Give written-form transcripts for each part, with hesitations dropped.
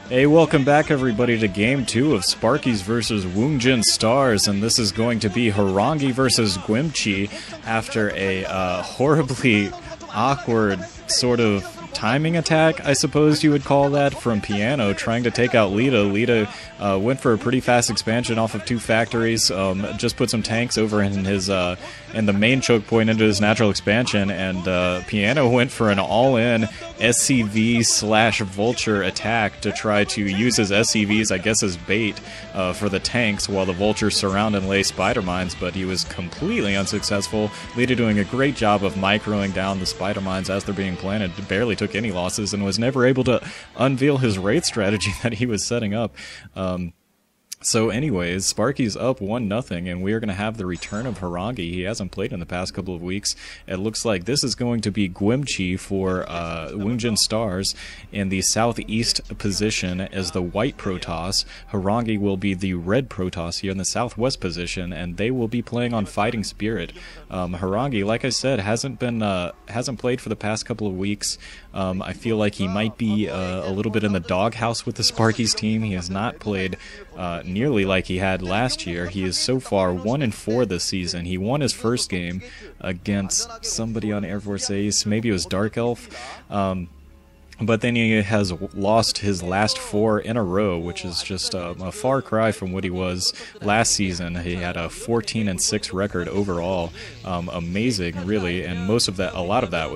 Hey, welcome back everybody to Game 2 of Sparkyz versus Woongjin Stars, and this is going to be Horang2 versus GuemChi after a horribly awkward sort of timing attack, I suppose you would call that, from Piano, trying to take out Lita. Lita went for a pretty fast expansion off of two factories, just put some tanks over in his in the main choke point into his natural expansion, and Piano went for an all-in SCV/Vulture attack to try to use his SCVs, I guess, as bait for the tanks while the Vultures surround and lay spider mines, but he was completely unsuccessful. Lita doing a great job of microing down the spider mines as they're being planted, barely took any losses, and was never able to unveil his Wraith strategy that he was setting up. So anyways, Sparkyz up 1-0, and we are going to have the return of Horang2. He hasn't played in the past couple of weeks. It looks like this is going to be GuemChi for Woongjin Stars in the southeast position as the white Protoss. Horang2 will be the red Protoss here in the southwest position, and they will be playing on Fighting Spirit. Horang2, like I said, hasn't played for the past couple of weeks. I feel like he might be a little bit in the doghouse with the Sparkyz team. He has not played nearly like he had last year. He is so far 1-4 this season. He won his first game against somebody on Air Force Ace, maybe it was Dark Elf, but then he has lost his last 4 in a row, which is just a far cry from what he was last season. He had a 14-6 record overall. Amazing, really, and most of that, a lot of that,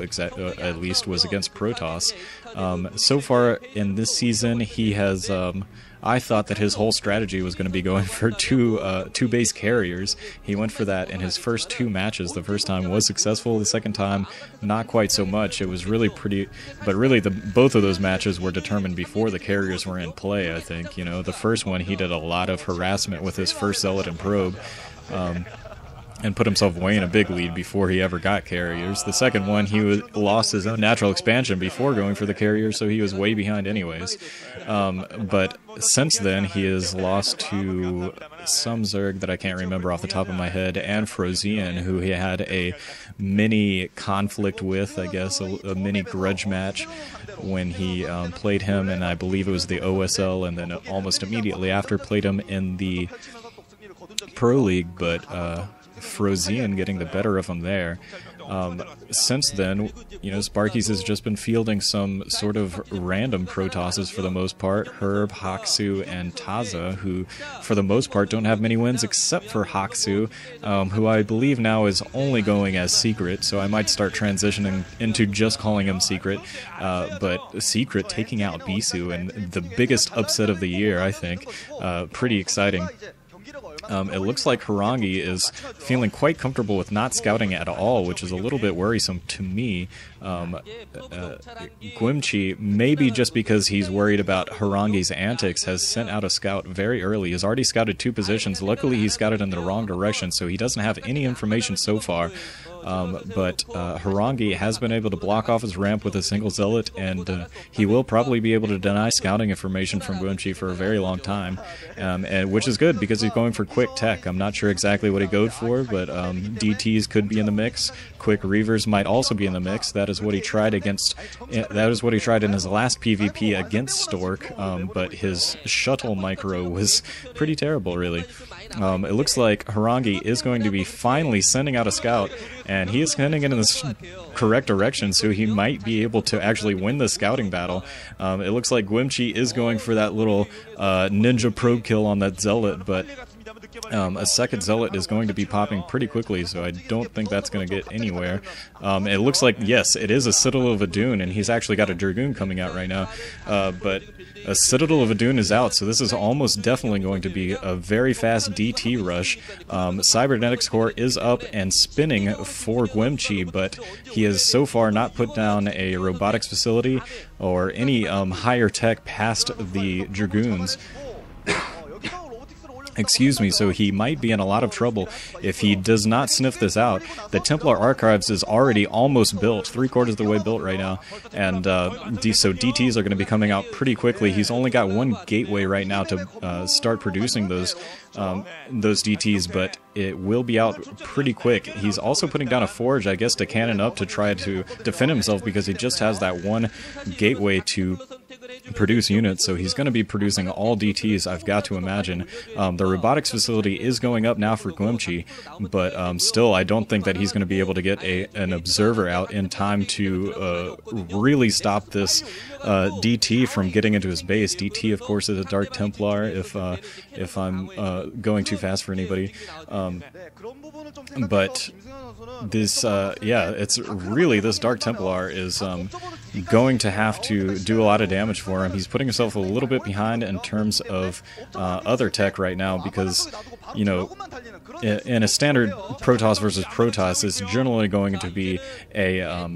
at least, was against Protoss. So far in this season, he has. I thought that his whole strategy was going to be going for two base carriers. He went for that in his first 2 matches. The first time was successful, the second time not quite so much. It was really pretty, but really both of those matches were determined before the carriers were in play, I think. You know, the first one he did a lot of harassment with his first Zealot and Probe. And put himself way in a big lead before he ever got carriers. The second one, he lost his own natural expansion before going for the carriers, so he was way behind anyways. But since then, he has lost to some Zerg that I can't remember off the top of my head, and Frozian, who he had a mini conflict with, I guess, a mini grudge match when he played him, and I believe it was the OSL, and then almost immediately after played him in the Proleague, but Frozian getting the better of him there. Since then, you know, Sparkyz has just been fielding some sort of random Protosses for the most part. Herb, Haksu, and Taza, who for the most part don't have many wins except for Haksu, who I believe now is only going as Secret, so I might start transitioning into just calling him Secret. But Secret taking out Bisu, and the biggest upset of the year, I think. Pretty exciting. It looks like Horang2 is feeling quite comfortable with not scouting at all, which is a little bit worrisome to me. GuemChi, maybe just because he's worried about Horang2's antics, has sent out a scout very early. He's already scouted 2 positions. Luckily, he scouted in the wrong direction, so he doesn't have any information so far. But Horang2 has been able to block off his ramp with a single Zealot, and he will probably be able to deny scouting information from GuemChi for a very long time, and which is good because he's going for quick tech. I'm not sure exactly what he goes for, but DTs could be in the mix. Quick Reavers might also be in the mix. That is what he tried against. That is what he tried in his last PvP against Stork, but his shuttle micro was pretty terrible, really. It looks like Horang2 is going to be finally sending out a scout, and he is heading in this correct direction, so he might be able to actually win the scouting battle. It looks like GuemChi is going for that little ninja probe kill on that Zealot, but a second Zealot is going to be popping pretty quickly, so I don't think that's going to get anywhere. It looks like, yes, it is a Citadel of Adun, and he's actually got a Dragoon coming out right now, but a Citadel of Adun is out, so this is almost definitely going to be a very fast DT rush. Cybernetics Core is up and spinning for GuemChi, but he has so far not put down a robotics facility or any higher tech past the Dragoons. Excuse me, so he might be in a lot of trouble if he does not sniff this out. The Templar Archives is already almost built, 3/4 of the way built right now, and so DTs are going to be coming out pretty quickly. He's only got one gateway right now to start producing those DTs, but it will be out pretty quick. He's also putting down a forge, I guess, to cannon up to try to defend himself because he just has that one gateway to produce units, so he's going to be producing all DTs, I've got to imagine. The robotics facility is going up now for GuemChi, but still, I don't think that he's going to be able to get an observer out in time to really stop this DT from getting into his base. DT, of course, is a Dark Templar, if I'm going too fast for anybody. But this, yeah, it's really, this Dark Templar is going to have to do a lot of damage for him. He's putting himself a little bit behind in terms of other tech right now because, you know, in a standard Protoss versus Protoss, it's generally going to be a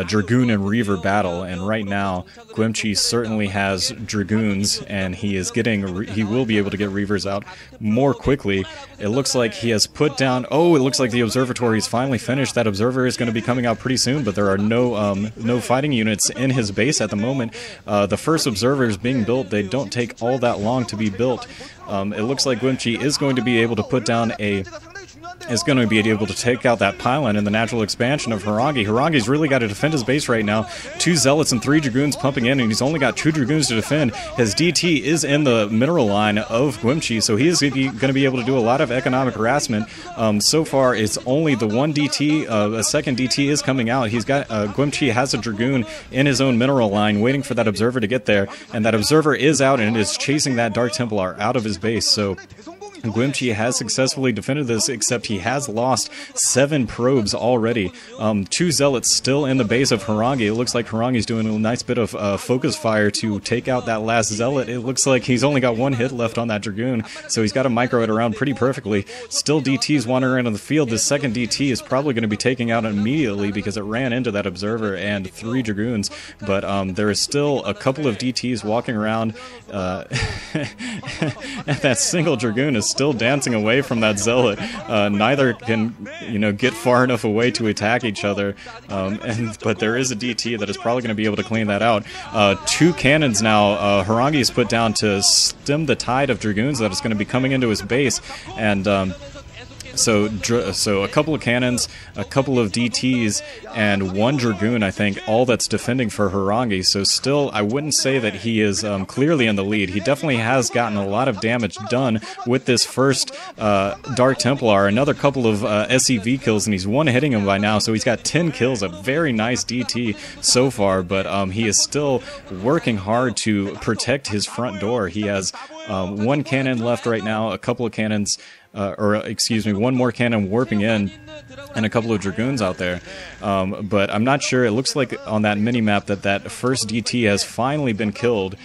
Dragoon and Reaver battle, and right now GuemChi certainly has Dragoons, and he will be able to get Reavers out more quickly. It looks like he has put down, oh, it looks like the observatory is finally finished. That observer is going to be coming out pretty soon, but there are no fighting units in his base at the moment. The first observers being built, they don't take all that long to be built. It looks like GuemChi is going to be able to put down is going to be able to take out that pylon in the natural expansion of Horang2. Horang2's really got to defend his base right now. 2 Zealots and 3 Dragoons pumping in, and he's only got 2 Dragoons to defend. His DT is in the mineral line of GuemChi, so he is going to be able to do a lot of economic harassment. So far, it's only the one DT. A second DT is coming out. He's got GuemChi has a Dragoon in his own mineral line, waiting for that observer to get there, and that observer is out and is chasing that Dark Templar out of his base. So GuemChi has successfully defended this, except he has lost 7 probes already. 2 Zealots still in the base of Horang2. It looks like Horang2's doing a nice bit of focus fire to take out that last Zealot. It looks like he's only got 1 hit left on that Dragoon, so he's got to micro it around pretty perfectly. Still DTs wandering around on the field. This second DT is probably going to be taken out immediately because it ran into that Observer and 3 Dragoons, but there is still a couple of DTs walking around, and that single Dragoon is still dancing away from that Zealot. Neither can, you know, get far enough away to attack each other, but there is a DT that is probably going to be able to clean that out. 2 cannons now Horang2's put down to stem the tide of Dragoons that is going to be coming into his base, and so a couple of cannons, a couple of DTs, and 1 Dragoon, I think, all that's defending for Horang2. So still, I wouldn't say that he is clearly in the lead. He definitely has gotten a lot of damage done with this first Dark Templar. Another couple of SCV kills, and he's one-hitting him by now, so he's got 10 kills, a very nice DT so far, but he is still working hard to protect his front door. He has 1 cannon left right now, a couple of cannons, or excuse me, 1 more cannon warping in, and a couple of Dragoons out there. But I'm not sure. It looks like on that mini-map that first DT has finally been killed.